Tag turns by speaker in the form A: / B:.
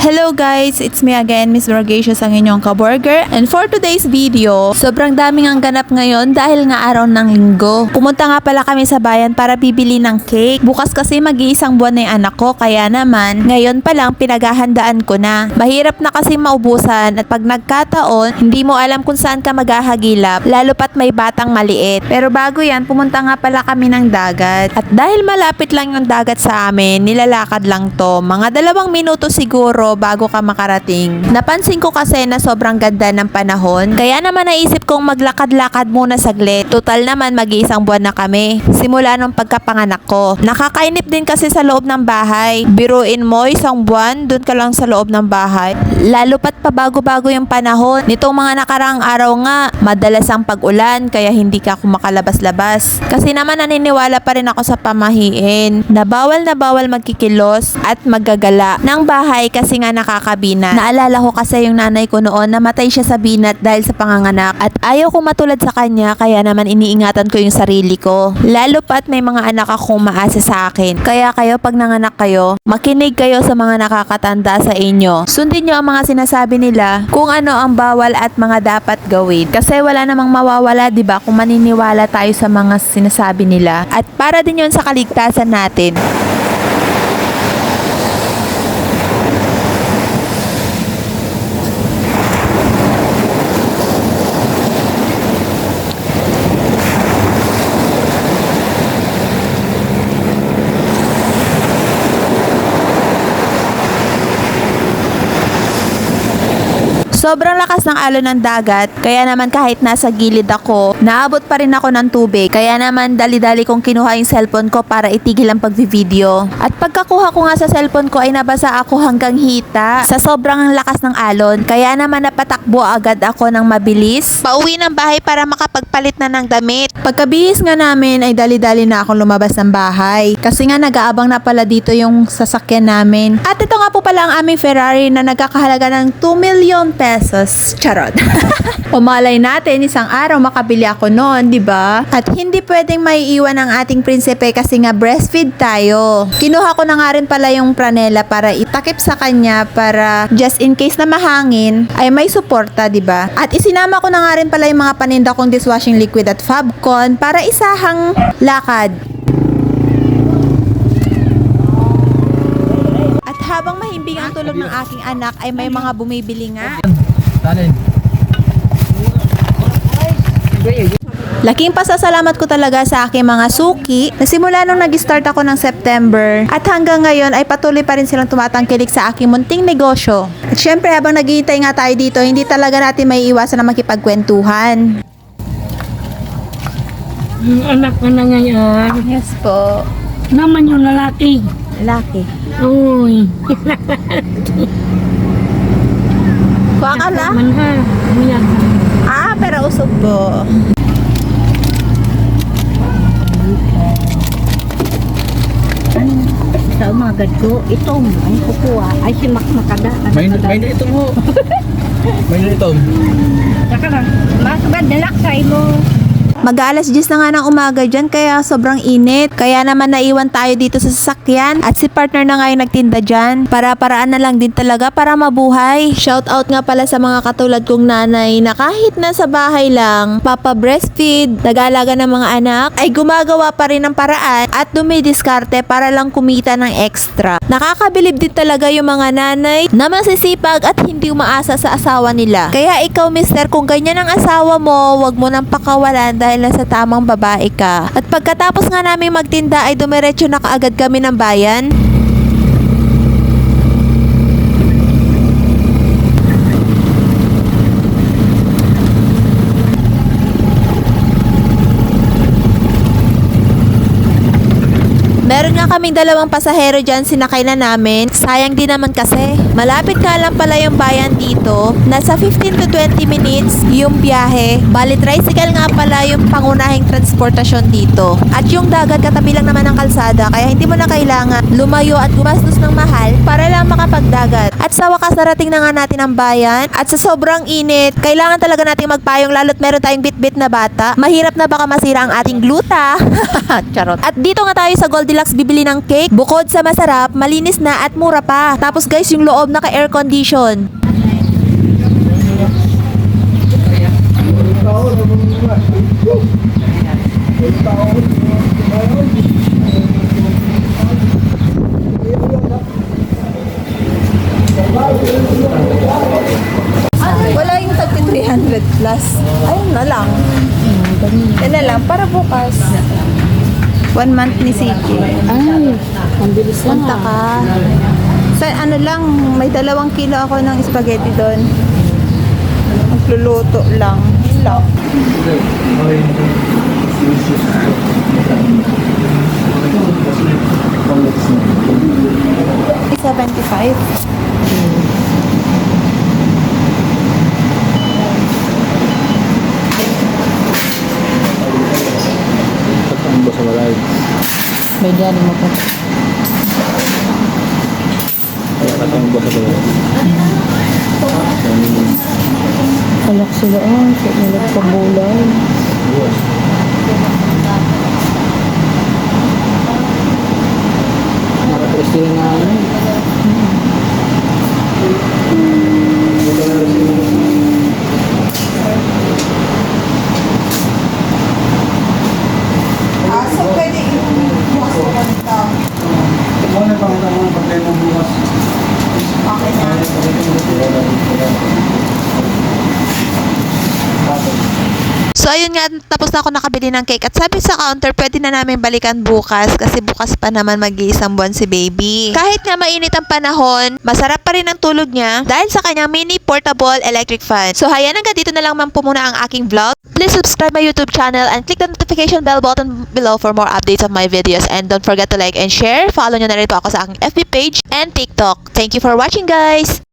A: Hello guys, it's me again, Miss Burgacious ang inyong ka-burger. And for today's video, sobrang daming ang ganap ngayon dahil nga araw ng linggo. Pumunta nga pala kami sa bayan para bibili ng cake. Bukas kasi mag-iisang buwan na yung anak ko, kaya naman, ngayon pa lang pinaghahandaan ko na. Mahirap na kasi maubusan at pag nagkataon, hindi mo alam kung saan ka maghahagilap, lalo pat may batang maliit. Pero bago yan, pumunta nga pala kami ng dagat. At dahil malapit lang yung dagat sa amin, nilalakad lang to. Mga 2 minuto siguro bago ka makarating. Napansin ko kasi na sobrang ganda ng panahon, kaya naman naisip kong maglakad-lakad muna saglit. Total naman mag-iisang buwan na kami. Simula nung pagkapanganak ko. Nakakainip din kasi sa loob ng bahay. Biruin mo, 1 buwan, dun ka lang sa loob ng bahay. Lalo pat pabago-bago yung panahon. Nitong mga nakaraang araw nga, madalas ang pag-ulan, kaya hindi ka ako makalabas-labas. Kasi naman naniniwala pa rin ako sa pamahiin na bawal magkikilos at maggagala ng bahay kasi nga nakakabina. Naalala ko kasi yung nanay ko noon, namatay siya sa binat dahil sa panganganak at ayaw ko matulad sa kanya, kaya naman iniingatan ko yung sarili ko. Lalo pat may mga anak akong maasa sa akin. Kaya kayo pag nanganak kayo, makinig kayo sa mga nakakatanda sa inyo. Sundin nyo ang mga sinasabi nila kung ano ang bawal at mga dapat gawin. Kasi wala namang mawawala, 'di ba, kung maniniwala tayo sa mga sinasabi nila. At para din 'yon sa kaligtasan natin. Sobrang lakas ng alon ng dagat, kaya naman kahit nasa gilid ako, naabot pa rin ako ng tubig. Kaya naman dali-dali kong kinuha yung cellphone ko para itigil ang pagvi-video. At pagkakuha ko nga sa cellphone ko ay nabasa ako hanggang hita sa sobrang lakas ng alon. Kaya naman napatakbo agad ako ng mabilis pauwi ng bahay para makapagpalit na ng damit. Pagkabihis nga namin ay dali-dali na akong lumabas ng bahay. Kasi nga nag-aabang na pala dito yung sasakyan namin. At ito nga po pala ang aming Ferrari na nagkakahalaga ng 2 million pesos. Charot. Pumalay natin, isang araw makabili ako noon, di ba? At hindi pwedeng maiiwan ang ating prinsipe kasi nga breastfeed tayo. Kinuha ko na nga rin pala yung franela para itakip sa kanya para just in case na mahangin ay may suporta, di ba? At isinama ko na nga rin pala yung mga paninda kong dishwashing liquid at Fabcon para isahang lakad. At habang mahimbing ang tulog ng aking anak ay may mga bumibili nga. Laking pasasalamat ko talaga sa aking mga suki na simula nung nag-start ako ng September at hanggang ngayon ay patuloy pa rin silang tumatangkilik sa aking munting negosyo. At syempre habang naghihintay nga tayo dito, hindi talaga natin may iwasan na makipagkwentuhan.
B: Yung anak ko na ngayon.
A: Yes po.
B: Naman yung lalaki.
A: Laki.
B: Uy.
A: Kuha ka na?
B: Man ha. Umiyak.
A: Ah, pero usog po.
B: Sa umagad ko, itong ay kukuha. Ay si Makmakada.
C: May na ito mo. May na ito.
B: Saka lang. Masugad nalaksay mo.
A: Mag-aalas 10 na nga ng umaga dyan kaya sobrang init. Kaya naman naiwan tayo dito sa sasakyan at si partner na nga yung nagtinda dyan. Para-paraan na lang din talaga para mabuhay. Shout out nga pala sa mga katulad kong nanay na kahit nasa bahay lang, papa-breastfeed, nag-aalaga ng mga anak, ay gumagawa pa rin ng paraan at dumidiskarte para lang kumita ng extra. Nakakabilib din talaga yung mga nanay na masisipag at hindi umaasa sa asawa nila. Kaya ikaw mister, kung ganyan ang asawa mo, wag mo nang pakawalan dahil nasa tamang babae ka. At pagkatapos nga namin magtinda ay dumiretso na kaagad kami ng bayan. Meron nga kaming 2 pasahero dyan, sinakay na namin. Sayang din naman kasi. Malapit nga lang pala yung bayan dito. Nasa 15 to 20 minutes yung biyahe. Bali tricycle nga pala yung pangunahing transportasyon dito. At yung dagat katabi lang naman ng kalsada, kaya hindi mo na kailangan lumayo at gumastos ng mahal para lang makapagdagat. At sa wakas narating na nga natin ang bayan. At sa sobrang init, kailangan talaga nating magpayong lalo't meron tayong bit-bit na bata. Mahirap na baka masira ang ating gluta. Charot. At dito nga tayo sa Goldilocks Starbucks bibili ng cake. Bukod sa masarap, malinis na at mura pa. Tapos guys, yung loob naka-air condition. Wala yung tagpi 300 plus. Ayun na lang. Yan na lang, para bukas. 1 month ni Siki.
B: Ay, ang bilis lang
A: Punta ka. Sa ano lang, may 2 kilo ako ng spaghetti doon. Magluluto lang. Yun lang. 75.
C: Pagtambos sa malay.
B: May dali mo po.
C: Kaya katambos sa malay.
B: Kalak sila, so nilag pabulay.
C: Nakatres sila na ano.
A: So pwede bukas ko ganito.
C: Ano pang mga problema bukas?
A: Okay na. So ayun nga, tapos na ako nakabili ng cake at sabi sa counter, pwede na namin balikan bukas kasi bukas pa naman mag-iisang buwan si baby. Kahit nga mainit ang panahon, masarap pa rin ang tulog niya dahil sa kanyang mini portable electric fan. So hayan, hanggang dito na lang man po muna ang aking vlog. Please subscribe my YouTube channel and click the notification bell button below for more updates of my videos. And don't forget to like and share. Follow nyo na rin po ako sa aking FB page and TikTok. Thank you for watching, guys!